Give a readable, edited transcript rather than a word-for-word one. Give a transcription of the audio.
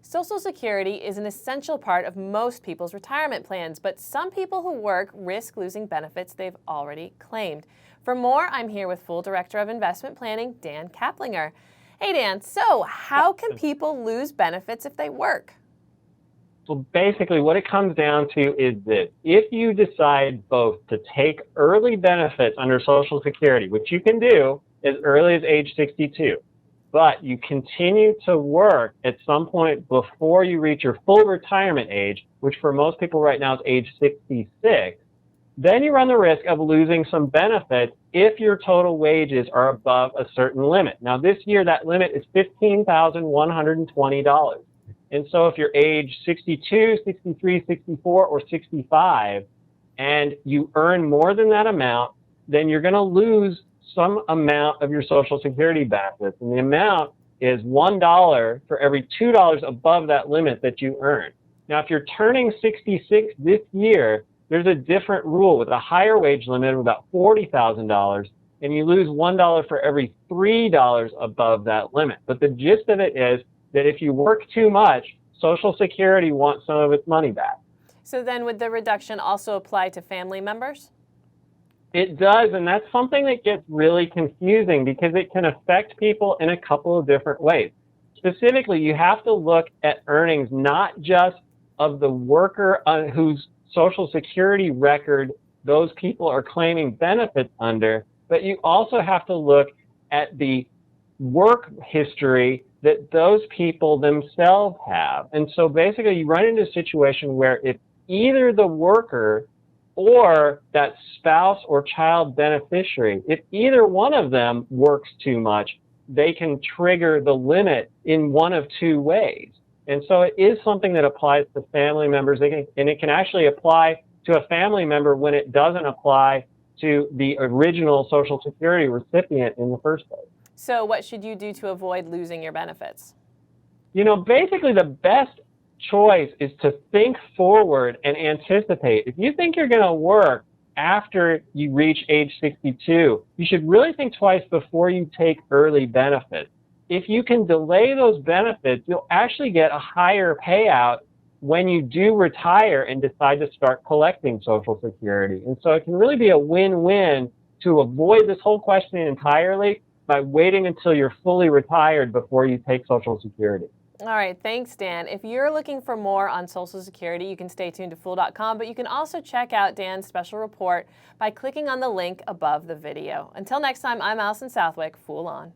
Social Security is an essential part of most people's retirement plans, but some people who work risk losing benefits they've already claimed. For more, I'm here with Full Director of Investment Planning, Dan Kaplinger. Hey, Dan, so how can people lose benefits if they work? Well, basically what it comes down to is this. If you decide both to take early benefits under Social Security, which you can do as early as age 62, but you continue to work at some point before you reach your full retirement age, which for most people right now is age 66, then you run the risk of losing some benefits if your total wages are above a certain limit. Now this year that limit is $15,120. And so if you're age 62, 63, 64, or 65, and you earn more than that amount, then you're going to lose some amount of your Social Security benefits. And the amount is $1 for every $2 above that limit that you earn. Now, if you're turning 66 this year, there's a different rule with a higher wage limit of about $40,000, and you lose $1 for every $3 above that limit. But the gist of it is that if you work too much, Social Security wants some of its money back. So then would the reduction also apply to family members? It does, and that's something that gets really confusing because it can affect people in a couple of different ways. Specifically, you have to look at earnings not just of the worker whose Social Security record those people are claiming benefits under, but you also have to look at the work history that those people themselves have. And so basically you run into a situation where if either the worker or that spouse or child beneficiary, if either one of them works too much, they can trigger the limit in one of two ways. And so it is something that applies to family members, and it can actually apply to a family member when it doesn't apply to the original Social Security recipient in the first place. So what should you do to avoid losing your benefits? You know, basically the best choice is to think forward and anticipate. If you think you're going to work after you reach age 62, you should really think twice before you take early benefits. If you can delay those benefits, you'll actually get a higher payout when you do retire and decide to start collecting Social Security. And so it can really be a win-win to avoid this whole question entirely by waiting until you're fully retired before you take Social Security. All right, thanks, Dan. If you're looking for more on Social Security, you can stay tuned to Fool.com, but you can also check out Dan's special report by clicking on the link above the video. Until next time, I'm Allison Southwick. Fool on.